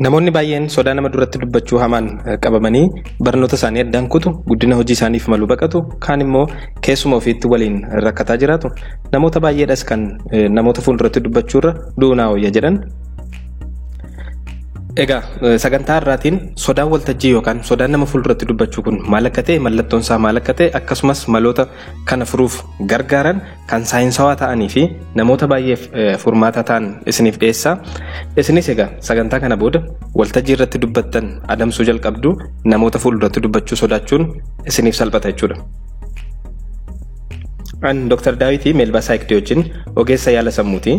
Namoonni baay'een sodaa nama duratti dubbachuu hamaan qabamanii barnoota isaanii addaan kutu, guddina hojii isaaniif malu baqatu, kaan immoo keessuma ofiitti waliin rakkataa jiraatu. Namoota baay'eedhas kan namoota fuulduratti dubbachuurra du'uu wayya jedhan. Egaa sagantaa irraatiin sodaan waltajjii yookaan sodaan nama fuulduratti dubbachuu kun maal akka ta'e, mallattoon isaa maal akka ta'e, akkasumas maloota kana furuuf gargaaran kan saayinsawaa ta'anii fi namoota baay'eef furmaata ta'an isiniif dhiyeessaa. Isinis egaa sagantaa kana booda waltajjii irratti dubbattan adamsuu jalqabdu, namoota fuulduratti dubbachuu sodaachuun isiniif salphata jechuudha. An Dr. Daawit Meelbaa Saayikdee wajjin ogeessa yaala sammuuti.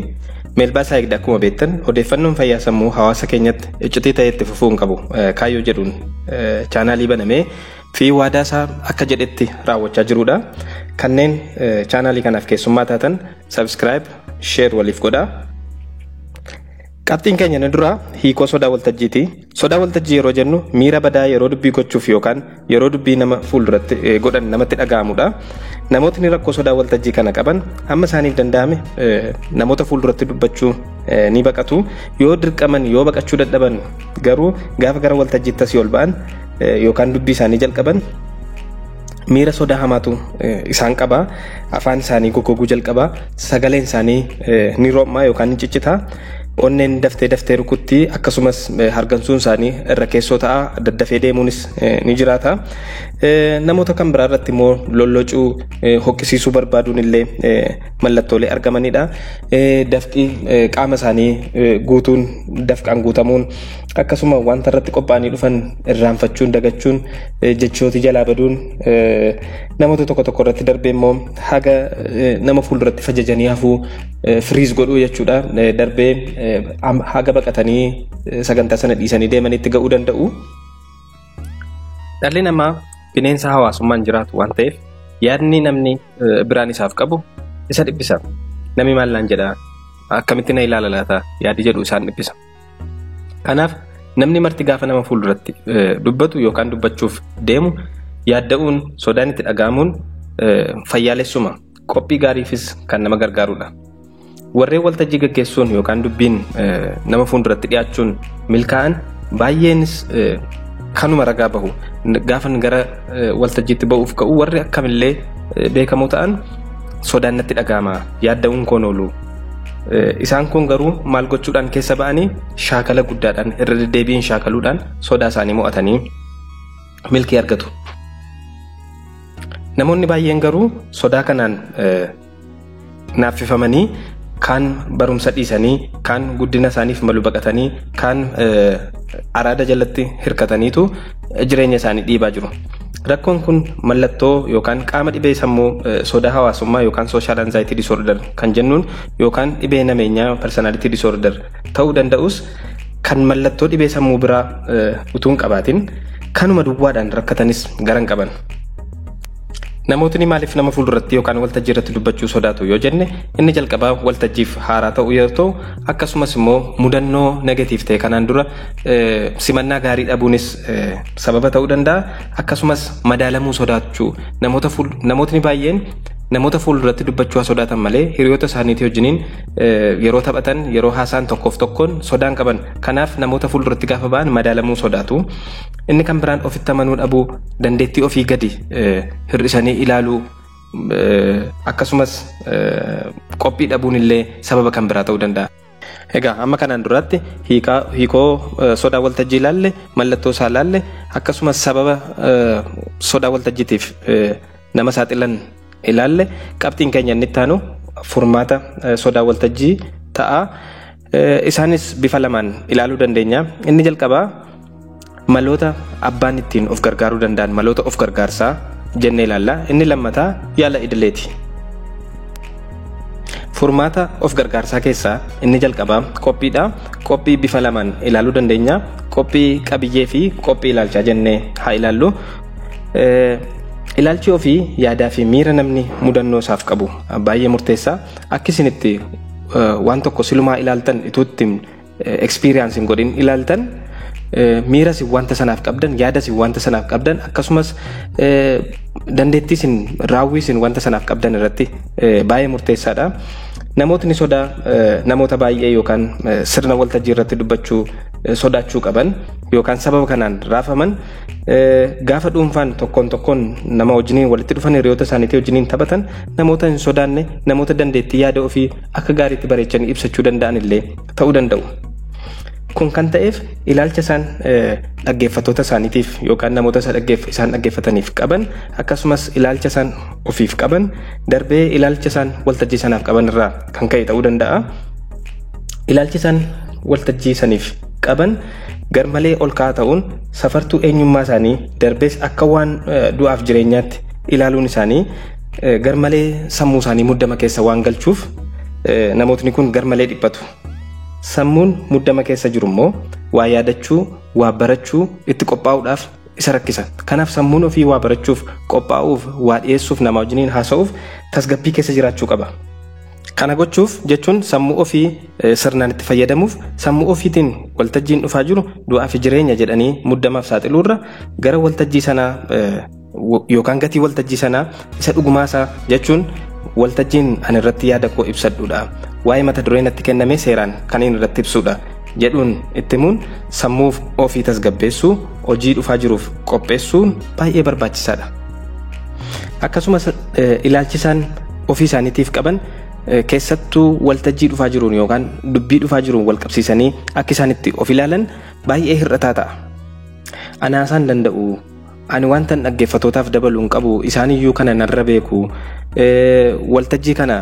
Meelbaa Saayikdee akkuma beektan odeeffannoon fayyaa sammuu hawaasa keenyatti iccitii ta'e itti fufuu hin qabu kaayyoo jedhuun chaanaalii banamee fi waadaa isaa akka jedhetti raawwachaa jirudha. Kanneen chaanaalii kanaaf keessummaa taatan subscribe, share waliif godhaa. Qabxiin keenya dura hiikoo sodaa waltajjiiti. Sodaa waltajjii yeroo jennu miira badaa yeroo dubbii gochuuf yookaan yeroo dubbii nama fuulduratti godhan namatti dhaga'amudha. Namootni rakkoo sodaa waltajjii kana qaban hamma isaaniif danda'ame namoota fuulduratti dubbachuu ni baqatu. Yoo dirqaman yoo baqachuu dadhaban garuu gaafa gara waltajjiitti asii ol ba'an yookaan dubbii isaanii jalqaban miira sodaa hamaatu isaan qaba. Afaan isaanii goggoguu jalqaba. Sagaleen isaanii ni roommaa yookaan ni ciccita. Onneen daftee rukutti akkasumas hargansuun isaanii irra keessoo ta'a, daddafee deemuunis ni jiraata. Namoota kan biraa irratti immoo lollocuu, hoqqisiisuu barbaaduun illee mallattoolee argamanidha. Dafqii qaama isaanii guutuun, dafqaan guutamuun, akkasuma wanta irratti qophaa'anii dhufan irraanfachuun, dagachuun, jechooti jalaa baduun, namoota tokko irratti darbee immoo haga nama fuulduratti fajajanii hafuu firiis godhuu jechuudha. Darbee haga baqatanii sagantaa sana dhiisanii deemanitti ga'uu danda'u. Dhalli namaa bineensa hawaasummaan jiraatu waan ta'eef yaadni namni biraan isaaf qabu isa dhibbisa. Namni maal naan jedha, akkamitti na ilaala laata yaadi jedhu isaan dhibbisa. Kanaaf namni marti gaafa nama fuulduratti dubbatu yookaan dubbachuuf deemu yaadda'uun, sodaan itti dhaga'amuun fayyaalessuma, qophii gaariifis kan nama gargaarudha. Warreen waltajjii gaggeessuun yookaan dubbiin nama fuulduratti dhiyaachuun milkaa'an baay'eenis kanuma ragaa bahu. Gaafan gara waltajjiitti ba'uuf ka'u warri akkamillee beekamoo ta'an sodaan natti dhaga'ama, yaadda'uun koon oolu. Isaan kun garuu maal gochuudhaan keessa ba'anii shaakala guddaadhaan irra deddeebiin shaakaluudhaan sodaa isaanii mo'atanii milkii argatu. Namoonni baay'een garuu sodaa kanaan naaffifamanii kaan barumsa dhiisanii, kaan guddina isaaniif malu baqatanii, kaan araada jalatti hirkataniitu jireenya isaanii dhiibaa jiru. Rakkoon kun mallattoo yookaan qaama dhibee sammuu sodaa hawaasummaa yookaan social anxiety disorder kan jennuun yookaan dhibee nameenyaa personality disorder ta'uu danda'us kan mallattoo dhibee sammuu biraa utuu hin qabaatin kanuma duwwaadhaan rakkatanis garan qaban. Namootni maaliif nama fuulduratti yookaan waltajjii irratti dubbachuu sodaatu yoo jenne, inni jalqabaa waltajjiif haaraa ta'uu yoo ta'u, akkasumas immoo mudannoo negatiif ta'e kanaan dura simannaa gaarii dhabuunis sababa ta'uu danda'a. Akkasumas madaalamuu sodaachuu, namootni baay'een namoota fuulduratti dubbachuu sodaatan malee hiriyoota isaaniitii wajjiniin yeroo taphatan, yeroo haasaan tokkoof tokkoon sodaan qaban. Kanaaf namoota fuulduratti gaafa ba'an madaalamuu sodaatu. Inni kan biraan ofitti amanuu dhabuu, dandeettii ofii gadi hir'isanii ilaaluu, akkasumas qophii dhabuun illee sababa kan biraa ta'uu danda'a. Egaa amma kanaan duratti hiikoo sodaa waltajjii ilaalle, mallattoo isaa ilaalle, akkasumas sababa sodaa waltajjiitiif nama saaxilan ilaalle, qabxiin keenya inni itti aanu furmaata sodaa waltajjii ta'a. Isaanis bifa lamaan ilaaluu dandeenya. Inni jalqabaa maloota abbaan ittiin of gargaaruu danda'an, maloota of gargaarsaa jennee ilaalla. Inni lammataa yaala idileeti. Furmaata of gargaarsaa keessaa inni jalqabaa qophiidha. Qophii bifa lamaan ilaaluu dandeenya. Qophii qabiyyee fi qophii ilaalchaa jennee haa ilaallu. Ilaalchi ofii yaadaa fi miira namni mudannoo isaaf qabu baay'ee murteessaa. Akka isinitti waan tokko silumaa ilaaltan ituutti experience hin godhin ilaaltan miira si wanta sanaaf qabdan, yaada si wanta sanaaf qabdan, akkasumas dandeettii sin raawwii sin wanta sanaaf qabdan irratti baay'ee murteessaadha. Namootni sodaa namoota baay'ee yookaan sirna waltajjii irratti dubbachuu sodaachuu qaban yookaan sababa kanaan raafaman gaafa dhuunfaan tokkoon nama wajjiniin walitti dhufan hiriyoota isaaniitii wajjiniin taphatan namoota hin sodaanne namoota dandeettii yaada ofii akka gaariitti bareechanii ibsachuu danda'an illee ta'uu danda'u. Kun kan ta'eef ilaalcha isaan dhaggeeffattoota isaaniitiif yookaan namoota isaan dhaggeeffataniif qaban akkasumas ilaalcha isaan ofiif qaban darbee ilaalcha isaan waltajjii sanaaf qaban irraa kan ka'e ta'uu danda'a. Ilaalchi isaan waltajjii saniif qaban garmalee ol ka'aa ta'uun safartuu eenyummaa isaanii darbees akka waan du'aaf jireenyaatti ilaaluun isaanii garmalee sammuu isaanii muddama keessa waan galchuuf namootni kun garmalee dhiphatu. Sammuun muddama keessa jiru immoo waa yaadachuu, waa barachuu itti qophaa'uudhaaf isa rakkisa. Kanaaf sammuun ofii waa barachuuf, qophaa'uuf, waa dhiyeessuuf, nama wajjiniin haasa'uuf tasgabbii keessa jiraachuu qaba. Kana gochuuf jechuun sammuu ofii sirnaan itti fayyadamuuf sammuu ofiitiin waltajjiin dhufaa jiru du'aa fi jireenya jedhanii muddamaaf saaxiluurra gara waltajjii sanaa yookaan gatii waltajjii sanaa isa dhugumaasaa jechuun waltajjiin ani irratti yaada koo ibsadhuudha. Waa'ee mata dureen natti kenname seeraan kan inni irratti ibsuudha jedhuun itti himuun sammuu ofii tasgabbeessuu hojii dhufaa jiruuf qopheessuun baay'ee barbaachisaadha. Akkasumas ilaalchi isaan ofii isaaniitiif qaban keessattuu waltajjii dhufaa jiruun yookaan dubbii dhufaa jiruun wal qabsiisanii akka isaan itti of ilaalan baay'ee hir'ataa ta'a. Anaasaan danda'u ani wanta dhaggeeffattootaaf dabaluun qabu isaaniyyuu kana narra beeku waltajjii kana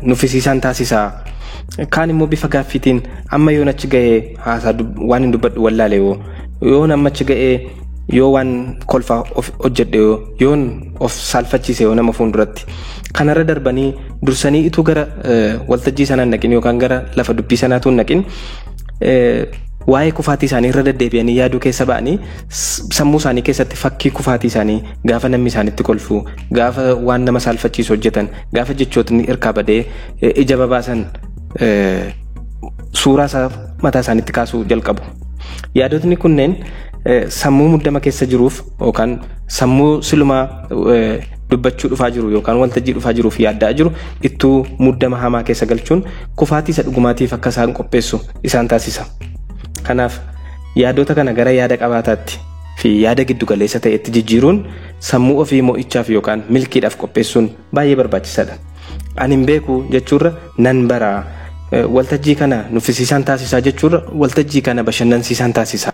nuffisiisaan taasisaa kaan immoo bifa gaaffiitiin amma yoon achi ga'ee haasaa waan hin dubbadhu wallaalee yoon amma achi ga'ee yoo waan kolfaa hojjedhe yoon of saalfachiise yoo nama fuulduratti kanarra darbanii dursanii ituu gara waltajjii sanaan naqin yookaan gara lafa dubbii sanaatuun naqin waa'ee kufaatii isaanii irra deddeebi'anii yaaduu keessa ba'anii sammuu isaanii keessatti fakkii kufaatii isaanii gaafa namni isaanitti kolfu gaafa waan nama saalfachiisu hojjetan gaafa jechootni irkaa badee ija babaasan suuraa isaa mataa isaanitti kaasuu jalqabu. Yaadotni kunneen sammuu muddama keessa jiruuf yookaan sammuu silumaa dubbachuu dhufaa jiru yookaan waltajjii dhufaa jiruuf yaaddaa jiru ittuu muddama hamaa keessa galchuun kufaatii isa dhugumaatiif akka isaan qopheessu isaan taasisa. Kanaaf yaadota kana gara yaada qabaataatti fi yaada giddu galeessa ta'etti jijjiiruun sammuu ofii mo'ichaaf yookaan milkiidhaaf qopheessuun baay'ee barbaachisaadha. Ani hin beeku jechuurra nan baraa waltajjii kana nuffisiisaan taasisaa jechuurra waltajjii kana bashannansiisaan taasisaa.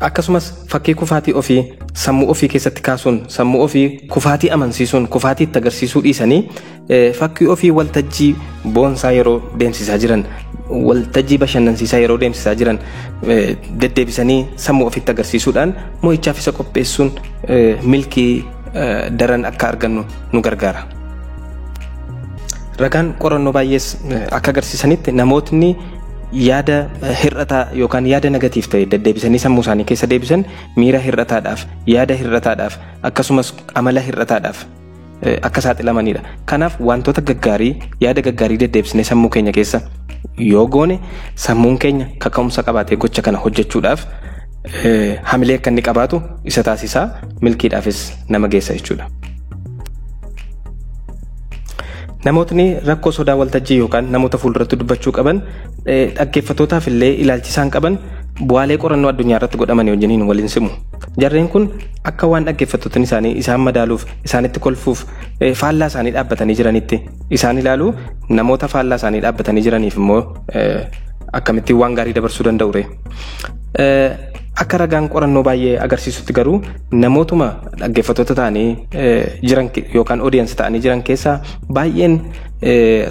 Akkasumas fakkii kufaatii ofii sammuu ofii keessatti kaasuun sammuu ofii kufaatii amansiisuun kufaatii itti agarsiisuu dhiisanii fakkii ofii waltajjii boonsaa yeroo deemsisaa jiran waltajjii bashannansiisaa yeroo deemsisaa jiran deddeebisanii sammuu ofiitti agarsiisuudhaan mo'ichaaf isa qopheessuun milkii daran akka argannu nu gargaara. Ragaan qorannoo baay'ees akka agarsiisanitti namootni yaada hir'ataa yookaan yaada negatiif ta'e deddeebisanii sammuu isaanii keessa deebisan miira hir'ataadhaaf yaada hir'ataadhaaf akkasumas amala hir'ataadhaaf akka saaxilamanidha. Kanaaf wantoota gaggaarii yaada gaggaarii deddeebisnee sammuu keenya keessa yoo goone sammuun keenya kaka'umsa qabaatee gocha kana hojjechuudhaaf hamilee akka inni qabaatu isa taasisaa milkiidhaafis nama geessa jechuudha. Namootni rakkoo sodaa waltajjii yookaan namoota fuulduratti dubbachuu qaban dhaggeeffattootaaf illee ilaalchi isaan qaban bu'aalee qorannoo addunyaa irratti godhaman wajjiniin waliin simu. Jarreen kun akka waan dhaggeeffattootni isaanii isaan madaaluuf isaanitti kolfuuf faallaa isaanii dhaabbatanii jiranitti isaan ilaalu namoota faallaa isaanii dhaabbatanii jiraniif immoo akkamittiin waan gaarii dabarsuu danda'u ree. Akka ragaan qorannoo baay'ee agarsiisutti garuu namootuma dhaggeeffattoota ta'anii jiran yookaan audience ta'anii jiran keessaa baay'een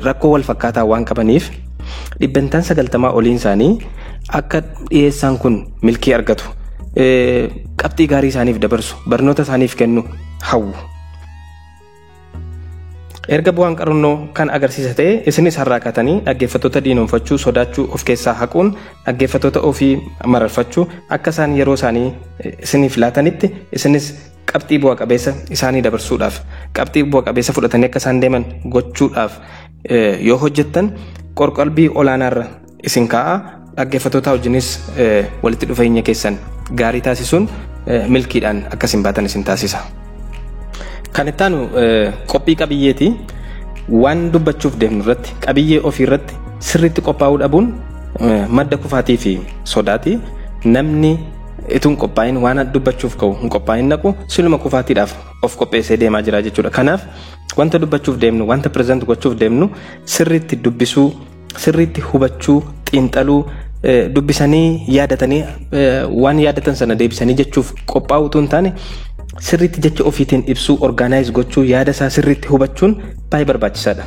rakkoo wal fakkaataa waan qabaniif 90% oliin isaanii akka dhiyeessaan kun milkii argatu qabxii gaarii isaaniif dabarsu barnoota isaaniif kennu hawwu. Erga bu'aan qorannoo kan agarsiisa ta'e isinis har'aa kaatanii dhaggeeffattoota diinoomfachuu sodaachuu of keessaa haquun dhaggeeffattoota ofii mararfachuu akka isaan yeroo isaanii isiniif laatanitti isinis qabxii bu'a qabeessa isaanii dabarsuudhaaf qabxii bu'a qabeessa fudhatanii akka isaan deeman gochuudhaaf yoo hojjettan qorqalbii olaanaarra isin kaa'a dhaggeeffattoota wajjinis walitti dhufeenya keessan gaarii taasisuun milkiidhaan akka isin baatan isin taasisa. Kan itti aanu qophii qabiyyeeti waan dubbachuuf deemnu irratti qabiyyee ofii irratti sirriitti qophaa'uu dhabuun madda kufaatii fi sodaati. Namni itun qophaa'in waan dubbachuuf ka'u hin qophaa'in naqu siluma kufaatiidhaaf of qopheessee deemaa jira jechuudha. Kanaaf wanta dubbachuuf deemnu, wanta pireezent gochuuf deemnu sirriitti dubbisuu, sirriitti hubachuu, xiinxaluu, dubbisanii yaadatanii waan yaadatan sana deebisanii jechuuf qophaa'uu utuu hin taane sirriitti jecha ofiitiin ibsuu, orgaanaayiz gochuu, yaada isaa sirriitti hubachuun baay'ee barbaachisaadha.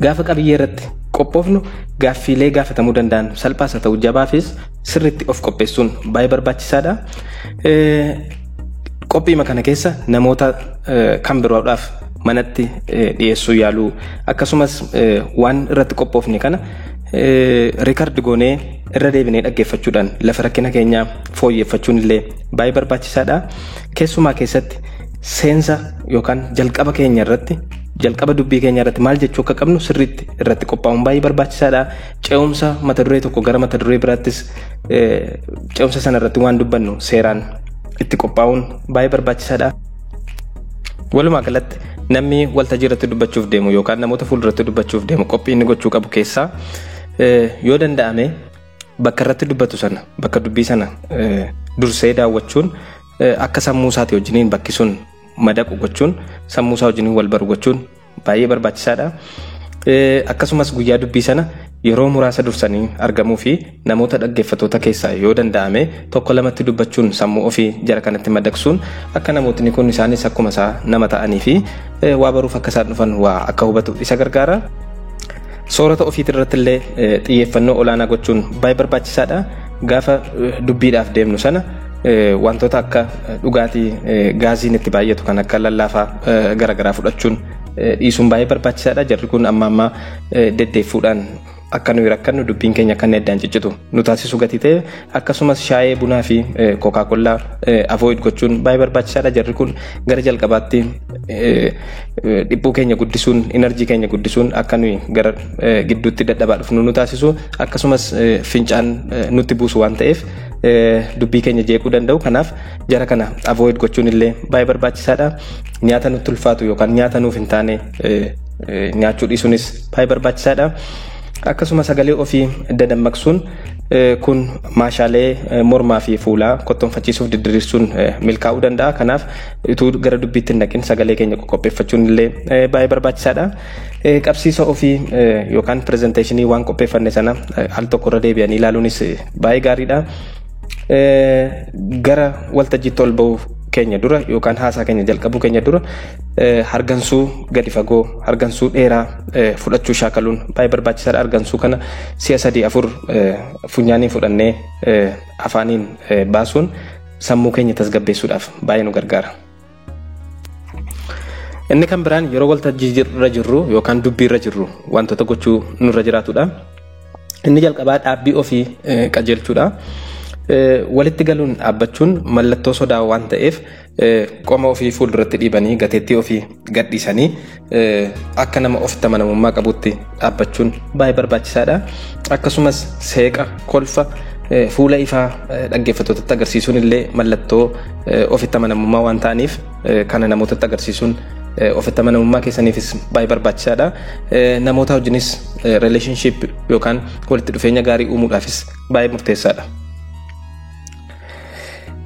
Gaafa qabiyyee irratti qophoofnu gaaffiilee gaafatamuu danda'an salphaas haa ta'u jabaafis sirriitti of qopheessuun baay'ee barbaachisaadha. Qophiima kana keessa namoota kan biroodhaaf manatti dhiyeessuu yaaluu akkasumas waan irratti qophoofne kana riikardi goonee irra deebinee dhaggeeffachuudhaan lafa rakkina keenyaa fooyyeffachuun illee baay'ee barbaachisaadha. Keessumaa keessatti seensa yookaan jalqaba keenya irratti, jalqaba dubbii keenya irratti maal jechuu akka qabnu sirriitti irratti qophaa'uun baay'ee barbaachisaadha. Ce'umsa mata duree tokko gara mata duree biraattis ce'umsa sana irratti waan dubbannu seeraan itti qophaa'uun baay'ee barbaachisaadha. Walumaa galatti namni waltajjii irratti dubbachuuf deemu yookaan namoota fuulduratti dubbachuuf deemu qophii inni gochuu qabu keessaa yoo danda'ame bakka irratti dubbatu sana, bakka dubbii sana dursee daawwachuun akka sammuu isaatii wajjiniin bakki sun madaqu gochuun, sammuu isaa wajjiniin wal baru gochuun baay'ee barbaachisaadha. Akkasumas guyyaa dubbii sana yeroo muraasa dursanii argamuu fi namoota dhaggeeffatoota keessaa yoo danda'ame tokko lamatti dubbachuun sammuu ofii jara kanatti madaqsuun akka namootni kun isaanis akkuma isaa nama ta'anii fi waa baruuf akka isaan dhufan waa akka hubatu isa gargaara. Soorata ofiitii irratti illee xiyyeeffannoo olaanaa gochuun baay'ee barbaachisaadha. Gaafa dubbiidhaaf deemnu sana wantoota akka dhugaatii gaaziin itti baay'atu kan akka lallaafaa garaagaraa fudhachuun dhiisuun baay'ee barbaachisaadha. Jarri kun amma deddeeffuudhaan akka nuyi rakkannu dubbiin keenya akka addaan ciccitu nu taasisu gatii ta'e akkasumas shaayee bunaa fi kookaa-kollaa avoid gochuun baay'ee barbaachisaadha. Jarri kun gara jalqabaatti dhiphuu keenya guddisuun, enerjii keenya guddisuun akka nuyi gara gidduutti dadhabaa dhufnu nu taasisu akkasumas fincaan nutti buusu waan ta'eef dubbii keenya jeequu danda'u. Kanaaf jara kana avoid gochuun illee baay'ee barbaachisaadha. Nyaata nutti ulfaatu yookaan nyaata nuuf hin taane nyaachuu dhiisuunis baay'ee barbaachisaadha. Akkasumas sagalee ofii dadammaqsuun kun maashaalee mormaa fi fuulaa kottoonfachiisuuf didiriirsuun milkaa'uu danda'a. Kanaaf utuu gara dubbiitti hin dhaqin sagalee keenya qopheeffachuun illee baay'ee barbaachisaadha. Qabsiisa ofii yookaan pirezenteeshinii waan qopheeffanne sana al tokko irra deebi'anii ilaaluunis baay'ee gaariidha. Gara waltajjiitti ol ba'uu keenya dura yookaan haasaa keenya jalqabuu keenya dura hargansuu gadi fagoo, hargansuu dheeraa fudhachuu shaakaluun baay'ee barbaachisaadha. Hargansuu kana si'a 3-4 funyaaniin fudhannee afaaniin baasuun sammuu keenya tasgabbeessuudhaaf baay'ee nu gargaara. Inni kan biraan yeroo waltajjii irra jirru yookaan dubbii irra jirru wantoota gochuu nurra jiraatudha. Inni jalqabaa dhaabbii ofii qajeelchuudha. Walitti galuun dhaabbachuun mallattoo sodaa waan ta'eef qoma ofii fuulduratti dhiibanii gateettii ofii gadhiisanii akka nama ofitti amanamummaa qabutti dhaabbachuun baay'ee barbaachisaadha. Akkasumas seeqa, kolfa, fuula ifaa dhaggeeffattootatti agarsiisuun illee mallattoo ofitti amanamummaa waan ta'aniif kana namootatti agarsiisuun ofitti amanamummaa keessaniifis baay'ee barbaachisaadha. Namoota wajjinis relationship yookaan walitti dhufeenya gaarii uumuudhaafis baay'ee murteessaadha.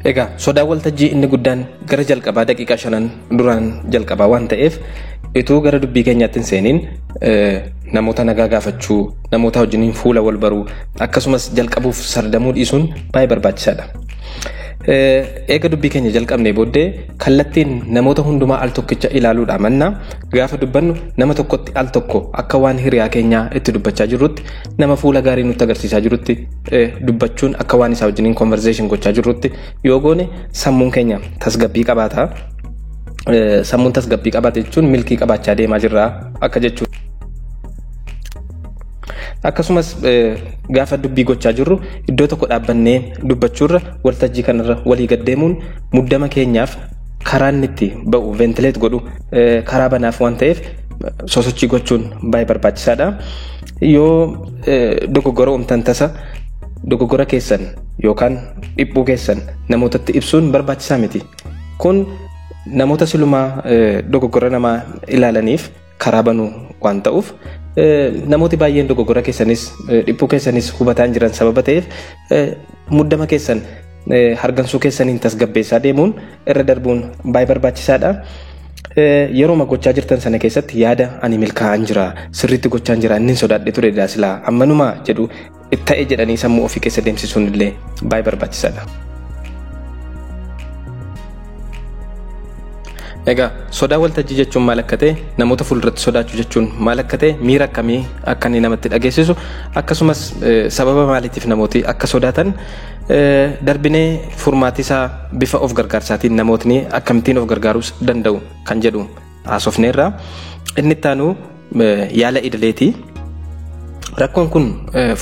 Egaa sodaa waltajjii inni guddaan gara jalqabaa daqiiqaa 5 duraan jalqabaa waan ta'eef ituu gara dubbii keenyaatti hin seeniin namoota nagaa gaafachuu, namoota wajjiniin fuula wal baruu akkasumas jalqabuuf sardamuu dhiisuun baay'ee barbaachisaadha. Eega dubbii keenya jalqabnee booddee kallattiin namoota hundumaa al tokkicha ilaaluudha mannaa gaafa dubbannu nama tokkotti al tokko akka waan hiriyaa keenyaa itti dubbachaa jirrutti nama fuula gaarii nutti agarsiisaa jirrutti dubbachuun akka waan isaa wajjiniin conversation gochaa jirrutti yoo goone sammuun keenya tasgabbii qabaata. Sammuun tasgabbii qabaate jechuun milkii qabaachaa deemaa jirraa akka jechuudha. Akkasumas gaafa dubbii gochaa jirru iddoo tokko dhaabbannee dubbachuurra waltajjii kanarra walii gaddeemuun muddama keenyaaf karaa inni itti ba'u ventileet godhu karaa banaaf waan ta'eef sosochii gochuun baay'ee barbaachisaadha. Yoo dogoggora uumtan tasa dogoggora keessan yookaan dhiphuu keessan namootatti ibsuun barbaachisaa miti. Kun namoota silumaa dogoggora namaa ilaalaniif karaa banuu waan ta'uuf namooti baay'een dogoggora keessanis dhiphuu keessanis hubataan jiran sababa ta'eef muddama keessan hargansuu keessaniin tasgabbeessaa deemuun irra darbuun baay'ee barbaachisaadha. Yeroo gochaa jirtan sana keessatti yaada ani milkaa'aan jira sirriitti gochaan jira inni sodaadhe ture silaa ammanuma jedhu ta'e jedhanii sammuu ofii keessa deemsisuun illee baay'ee barbaachisaadha. Egaa sodaa waltajjii jechuun maal akka ta'e namoota fuulduratti sodaachuu jechuun maal akka ta'e miira akkamii akka inni namatti dhageessisu akkasumas sababa maaliitiif namooti akka sodaatan darbinee furmaati isaa bifa of gargaarsaatiin namootni akkamittiin of gargaaruu danda'u kan jedhu haasofneerra. Inni itti aanu yaala idileeti. Rakkoon kun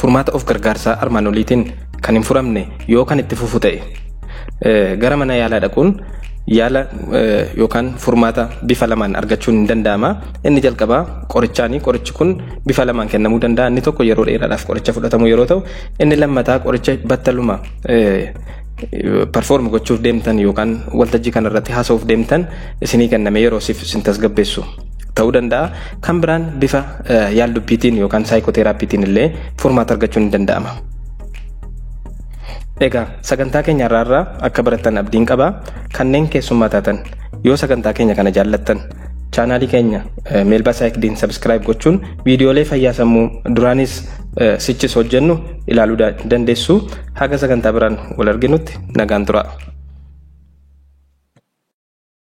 furmaata of gargaarsaa armaan oliitiin kan hin furamne yoo kan itti fufu ta'e gara mana yaalaa dhaquun yaala yookaan furmaata bifa lamaan argachuun hin danda'ama. Inni jalqabaa qorichaani. Qorichi kun bifa lamaan kennamuu danda'a. Inni tokko yeroo dheeraadhaaf qoricha fudhatamu yeroo ta'u, inni lammataa qoricha battaluma perform gochuuf deemtan yookaan waltajjii kanarratti haasa'uuf deemtan isinii kenname yeroo isin tasgabbeessu ta'uu danda'a. Kan biraan bifa yaaldubbiitiin yookaan saayikooteraapiitiin illee furmaata argachuun hin danda'ama. Egaa sagantaa keenya irraa akka barattan abdiin qaba. Kanneen keessummaa taatan yoo sagantaa keenya kana jaallattan chaanaalii keenya Meelbaa Saayikdiin subscribe gochuun viidiyoolee fayyaa sammuu duraanis sichis hojjennu ilaaluu dandeessu. Haga sagantaa biraan wal arginutti nagaan tura.